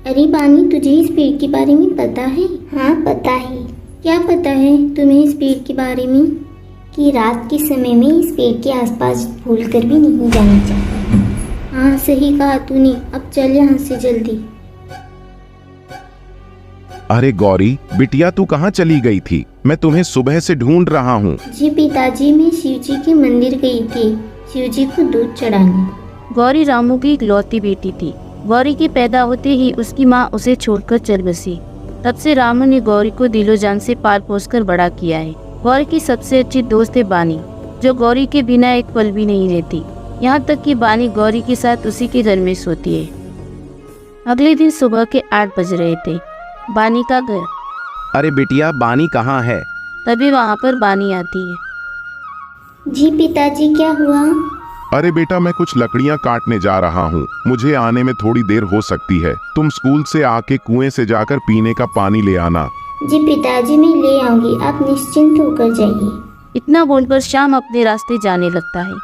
अरे बानी, तुझे इस पेड़ के बारे में पता है? हाँ पता है। क्या पता है तुम्हें इस पेड़ के बारे में? कि रात के समय में इस पेड़ के आसपास भूलकर भी नहीं जाना चाहिए। हाँ सही कहा तूने। अब चल यहाँ से जल्दी। अरे गौरी बिटिया, तू कहाँ चली गई थी? मैं तुम्हें सुबह से ढूंढ रहा हूँ। जी पिताजी, मैं शिव जी के मंदिर गई थी शिव जी को दूध चढ़ाने। गौरी रामू की इकलौती बेटी थी। गौरी के पैदा होते ही उसकी माँ उसे छोड़कर चल बसी। तब से रामू ने गौरी को दिलो जान से पाल पोस कर बड़ा किया है। गौरी की सबसे अच्छी दोस्त है बानी, जो गौरी के बिना एक पल भी नहीं रहती। यहाँ तक कि बानी गौरी के साथ उसी के घर में सोती है। अगले दिन सुबह के 8 बज रहे थे। बानी का घर। अरे बिटिया, बानी कहाँ है? तभी वहाँ पर बानी आती है। जी पिताजी, क्या हुआ? अरे बेटा, मैं कुछ लकड़ियाँ काटने जा रहा हूँ। मुझे आने में थोड़ी देर हो सकती है। तुम स्कूल से आके कुएं से जाकर पीने का पानी ले आना। जी पिताजी, मैं ले आऊंगी, आप निश्चिंत होकर जाइए। इतना बोलकर श्याम अपने रास्ते जाने लगता है।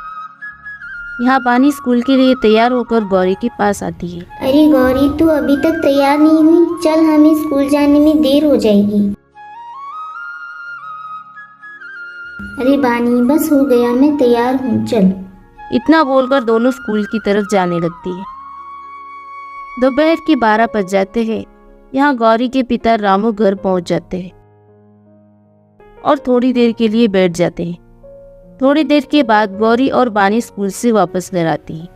यहाँ बानी स्कूल के लिए तैयार होकर गौरी के पास आती है। अरे गौरी, तू अभी तक तैयार नहीं हुई? चल, हमें स्कूल जाने में देर हो जाएगी। अरे बानी, बस हो गया, मैं तैयार हूँ, चल। इतना बोलकर दोनों स्कूल की तरफ जाने लगती है। दोपहर के 12 बज जाते हैं। यहाँ गौरी के पिता रामू घर पहुँच जाते हैं और थोड़ी देर के लिए बैठ जाते हैं। थोड़ी देर के बाद गौरी और बानी स्कूल से वापस घर आती है।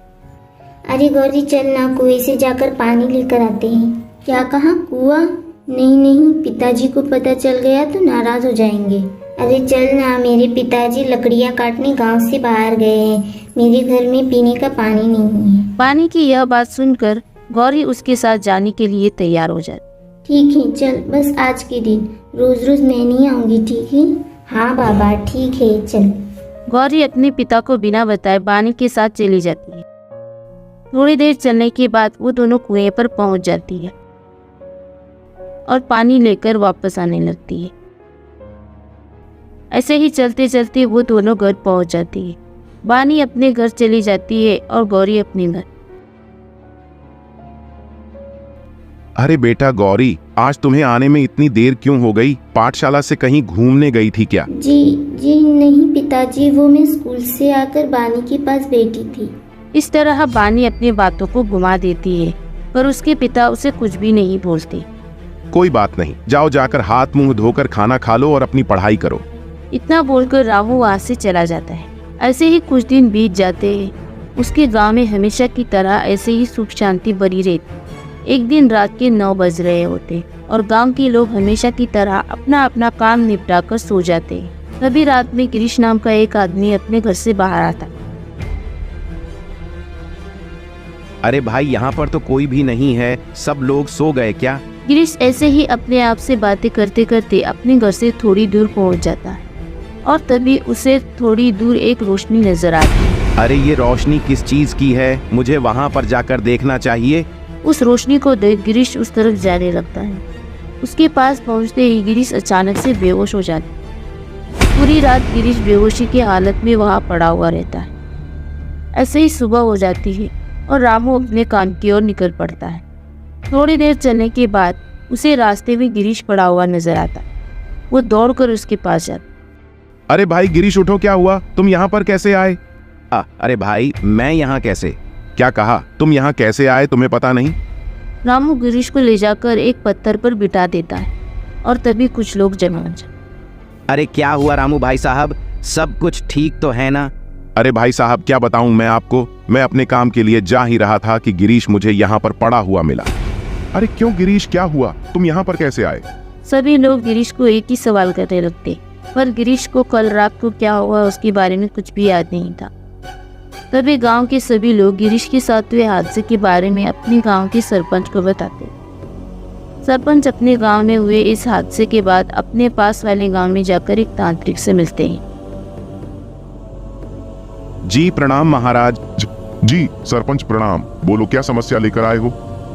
अरे गौरी, चल ना, कुएं से जाकर पानी लेकर आते हैं। क्या कहा? कुआं? नहीं नहीं, पिताजी को पता चल गया तो नाराज हो जाएंगे। अरे चल ना, मेरे पिताजी लकड़ियाँ काटने गांव से बाहर गए हैं। मेरे घर में पीने का पानी नहीं है। बानी की यह बात सुनकर गौरी उसके साथ जाने के लिए तैयार हो जाती। ठीक है, चल, बस आज के दिन, रोज रोज मैं नहीं आऊंगी, ठीक है? हाँ बाबा, ठीक है, चल। गौरी अपने पिता को बिना बताए बानी के साथ चली जाती है। थोड़ी देर चलने के बाद वो दोनों कुएं पर पहुंच जाती है और पानी लेकर वापस आने लगती है। ऐसे ही चलते चलते वो दोनों घर पहुंच जाती है। बानी अपने घर चली जाती है और गौरी अपने घर। अरे बेटा गौरी, आज तुम्हें आने में इतनी देर क्यों हो गई? पाठशाला से कहीं घूमने गई थी क्या? जी नहीं पिताजी, वो मैं स्कूल से आकर बानी के पास बैठी थी। इस तरह बानी अपनी बातों को घुमा देती है, पर उसके पिता उसे कुछ भी नहीं बोलते। कोई बात नहीं, जाओ जाकर हाथ मुंह धोकर खाना खा लो और अपनी पढ़ाई करो। इतना बोलकर रामू वहाँ से चला जाता है। ऐसे ही कुछ दिन बीत जाते हैं। उसके गांव में हमेशा की तरह ऐसे ही सुख शांति बनी रहती। एक दिन रात के 9 बज रहे होते और गांव के लोग हमेशा की तरह अपना अपना काम निपटा कर सो जाते। तभी रात में गिरीश नाम का एक आदमी अपने घर से बाहर आता। अरे भाई, यहाँ पर तो कोई भी नहीं है, सब लोग सो गए क्या? गिरीश ऐसे ही अपने आप से बातें करते करते अपने घर से थोड़ी दूर पहुँच जाता है और तभी उसे थोड़ी दूर एक रोशनी नजर आती है। अरे ये रोशनी किस चीज की है? मुझे वहाँ पर जाकर देखना चाहिए। उस रोशनी को देख गिरीश उस तरफ जाने लगता है। उसके पास पहुंचते ही गिरीश अचानक से बेहोश हो जाता है। पूरी रात गिरीश बेहोशी की हालत में वहां पड़ा हुआ रहता है। ऐसे ही सुबह हो जाती है और रामू अपने काम की ओर निकल पड़ता है। थोड़ी देर चलने के बाद उसे रास्ते में गिरीश पड़ा हुआ नजर आता है। वो दौड़कर उसके पास जाता। अरे भाई गिरीश, उठो, क्या हुआ? तुम यहाँ पर कैसे आए? अरे भाई, मैं यहाँ कैसे? क्या कहा? तुम यहाँ कैसे आए, तुम्हें पता नहीं? रामू गिरीश को ले जाकर एक पत्थर पर बिठा देता है और तभी कुछ लोग जमा हो जाते। अरे क्या हुआ रामू भाई साहब, सब कुछ ठीक तो है ना? अरे भाई साहब, क्या बताऊं मैं आपको। मैं अपने काम के लिए जा ही रहा था कि गिरीश मुझे यहाँ पर पड़ा हुआ मिला। अरे क्यों गिरीश, क्या हुआ? तुम यहाँ पर कैसे आए? सभी लोग गिरीश को एक ही सवाल करने लगते, पर गिरीश को कल रात को क्या हुआ उसके बारे में कुछ भी याद नहीं था। तभी गांव के सभी लोग गिरीश के साथ हुए हादसे के बारे में अपने गांव के सरपंच को बताते। सरपंच अपने गांव में हुए इस हादसे के बाद अपने पास वाले गांव में जाकर एक तांत्रिक से मिलते हैं। जी प्रणाम महाराज। जी सरपंच प्रणाम, बोलो क्या समस्या लेकर आए हो?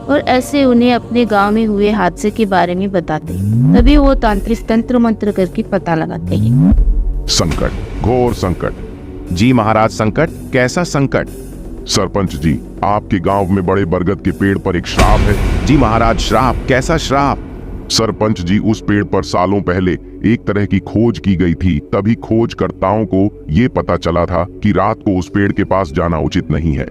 और ऐसे उन्हें अपने गांव में हुए हादसे के बारे में बताते। तभी वो तांत्रिक तंत्र मंत्र करके पता लगाते हैं। संकट, घोर संकट। जी महाराज, संकट? कैसा संकट? सरपंच जी, आपके गांव में बड़े बरगद के पेड़ पर एक श्राप है जी महाराज, श्राप? कैसा श्राप? सरपंच जी, उस पेड़ पर सालों पहले एक तरह की खोज की गई थी। तभी खोजकर्ताओं को ये पता चला था कि रात को उस पेड़ के पास जाना उचित नहीं है।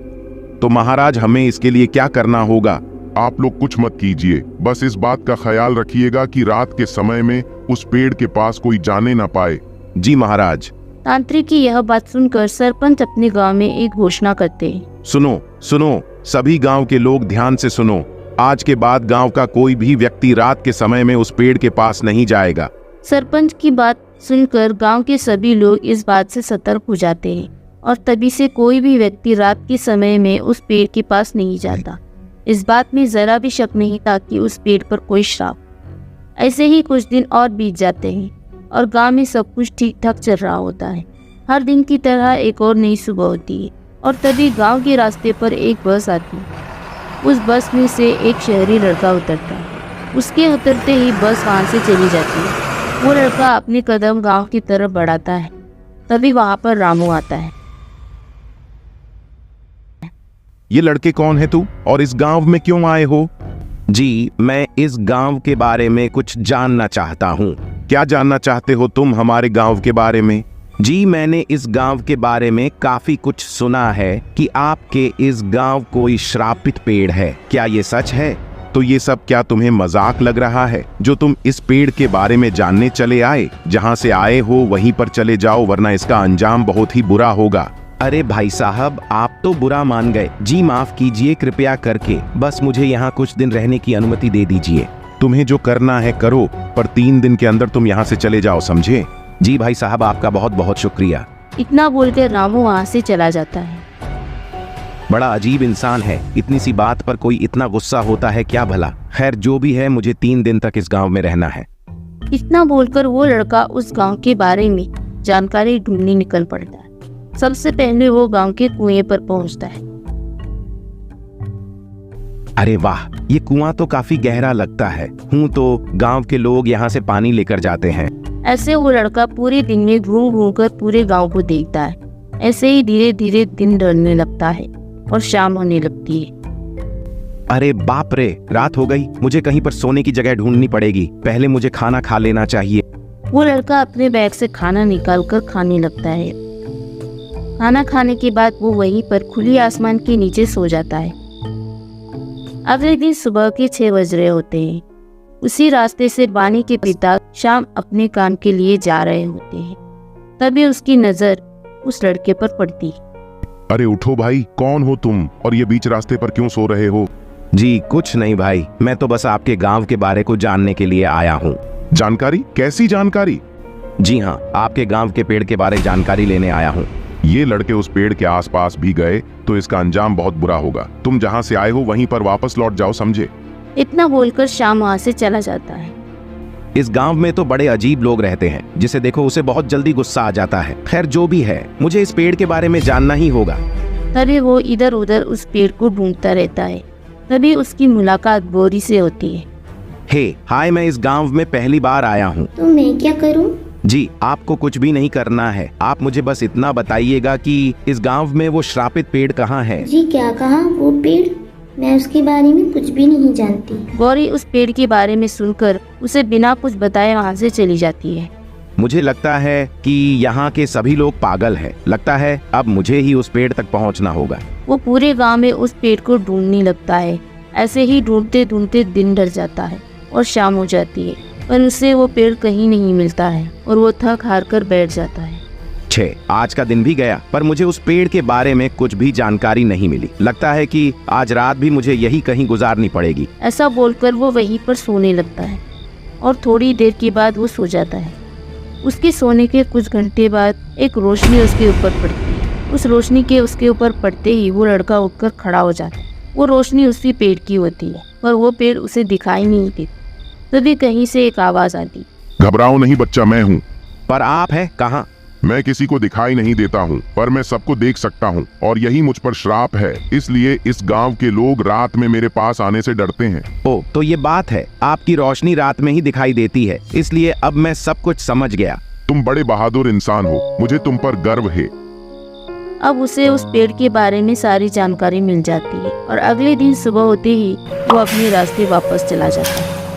तो महाराज, हमें इसके लिए क्या करना होगा? आप लोग कुछ मत कीजिए, बस इस बात का ख्याल रखिएगा कि रात के समय में उस पेड़ के पास कोई जाने ना पाए। जी महाराज। तांत्रिक की यह बात सुनकर सरपंच अपने गांव में एक घोषणा करते हैं। सुनो सुनो, सभी गांव के लोग ध्यान से सुनो। आज के बाद गांव का कोई भी व्यक्ति रात के समय में उस पेड़ के पास नहीं जाएगा। सरपंच की बात सुनकर गांव के सभी लोग इस बात से सतर्क हो जाते हैं और तभी से कोई भी व्यक्ति रात के समय में उस पेड़ के पास नहीं जाता। इस बात में जरा भी शक नहीं था कि उस पेड़ पर कोई श्राप। ऐसे ही कुछ दिन और बीत जाते हैं और गांव में सब कुछ ठीक ठाक चल रहा होता है। हर दिन की तरह एक और नई सुबह होती है और तभी गांव के रास्ते पर एक बस आती है। उस बस में से एक शहरी लड़का उतरता है। उसके उतरते ही बस वहां से चली जाती है। वो लड़का अपने कदम गांव की तरफ बढ़ाता है। तभी वहां पर रामू आता है। ये लड़के कौन है तू, और इस गांव में क्यों आए हो? जी, मैं इस गांव के बारे में कुछ जानना चाहता हूँ। क्या जानना चाहते हो तुम हमारे गांव के बारे में? जी, मैंने इस गांव के बारे में काफी कुछ सुना है कि आपके इस गांव कोई श्रापित पेड़ है। क्या ये सच है? तो ये सब क्या तुम्हें मजाक लग रहा है जो तुम इस पेड़ के बारे में जानने चले आए? जहाँ से आए हो वहीं पर चले जाओ, वरना इसका अंजाम बहुत ही बुरा होगा। अरे भाई साहब, आप तो बुरा मान गए। जी माफ कीजिए, कृपया करके बस मुझे यहाँ कुछ दिन रहने की अनुमति दे दीजिए। तुम्हें जो करना है करो, पर 3 दिन के अंदर तुम यहाँ से चले जाओ, समझे? जी भाई साहब, आपका बहुत बहुत शुक्रिया। इतना बोलकर रामू वहां से चला जाता है। बड़ा अजीब इंसान है, इतनी सी बात पर कोई इतना गुस्सा होता है क्या भला। खैर, जो भी है, मुझे 3 दिन तक इस गांव में रहना है। इतना बोलकर वो लड़का उस गांव के बारे में जानकारी ढूंढने निकल पड़ता है। सबसे पहले वो गांव के कुएं पर पहुंचता है। अरे वाह, ये कुआं तो काफी गहरा लगता है। तो गांव के लोग यहाँ से पानी लेकर जाते हैं। ऐसे वो लड़का पूरे दिन में घूम घूम कर पूरे गांव को देखता है। ऐसे ही धीरे धीरे दिन ढलने लगता है और शाम होने लगती है। अरे बाप रे, रात हो गई। मुझे कहीं पर सोने की जगह ढूंढनी पड़ेगी। पहले मुझे खाना खा लेना चाहिए। वो लड़का अपने बैग से खाना निकाल कर खाने लगता है। खाना खाने के बाद वो वहीं पर खुली आसमान के नीचे सो जाता है। अगले दिन सुबह के 6 बज रहे होते हैं। उसी रास्ते से बानी के पिता शाम अपने काम के लिए जा रहे होते हैं। तभी उसकी नजर उस लड़के पर पड़ती है। अरे उठो भाई, कौन हो तुम, और ये बीच रास्ते पर क्यों सो रहे हो? जी कुछ नहीं भाई, मैं तो बस आपके गांव के बारे को जानने के लिए आया हूँ। जानकारी? कैसी जानकारी? जी हाँ, आपके गांव के पेड़ के बारे जानकारी लेने आया हूँ। ये लड़के उस पेड़ के आसपास भी गए तो इसका अंजाम बहुत बुरा होगा। तुम जहाँ से आए हो वहीं पर वापस लौट जाओ, समझे? इतना बोलकर शाम वहाँ से चला जाता है। इस गांव में तो बड़े अजीब लोग रहते हैं, जिसे देखो उसे बहुत जल्दी गुस्सा आ जाता है। खैर जो भी है, मुझे इस पेड़ के बारे में जानना ही होगा। तभी वो इधर उधर उस पेड़ को ढूंढता रहता है। तभी उसकी मुलाकात बोरी से होती है। हाय, मैं इस गांव में पहली बार आया हूँ। तो मैं क्या करूं? जी, आपको कुछ भी नहीं करना है। आप मुझे बस इतना बताइएगा कि इस गांव में वो श्रापित पेड़ कहाँ है। जी क्या कहा? वो पेड़? मैं उसके बारे में कुछ भी नहीं जानती। गौरी उस पेड़ के बारे में सुनकर उसे बिना कुछ बताए वहाँ से चली जाती है। मुझे लगता है कि यहाँ के सभी लोग पागल हैं। लगता है अब मुझे ही उस पेड़ तक पहुँचना होगा। वो पूरे गांव में उस पेड़ को ढूंढने लगता है। ऐसे ही ढूंढते ढूंढते दिन ढल जाता है और शाम हो जाती है, पर उसे वो पेड़ कहीं नहीं मिलता है और वो थक हार कर बैठ जाता है। आज का दिन भी गया, पर मुझे उस पेड़ के बारे में कुछ भी जानकारी नहीं मिली। लगता है कि आज रात भी मुझे यही कहीं गुजारनी पड़ेगी। ऐसा बोलकर वो वहीं पर सोने लगता है और थोड़ी देर के बाद वो सो जाता है। उसके सोने के कुछ घंटे बाद एक रोशनी उसके ऊपर पड़ती है। उस रोशनी के उसके ऊपर पड़ते ही वो लड़का उठकर खड़ा हो जाता है। वो रोशनी उसी पेड़ की होती है, पर वो पेड़ उसे दिखाई नहीं देती। तभी कहीं से एक आवाज आती। घबराओ नहीं बच्चा, मैं हूँ। पर आप है कहाँ? मैं किसी को दिखाई नहीं देता हूँ, पर मैं सबको देख सकता हूँ, और यही मुझ पर श्राप है। इसलिए इस गांव के लोग रात में मेरे पास आने से डरते हैं। ओ, तो ये बात है। आपकी रोशनी रात में ही दिखाई देती है, इसलिए अब मैं सब कुछ समझ गया। तुम बड़े बहादुर इंसान हो, मुझे तुम पर गर्व है। अब उसे उस पेड़ के बारे में सारी जानकारी मिल जाती है और अगले दिन सुबह होते ही वो अपने रास्ते वापस चला जाता है।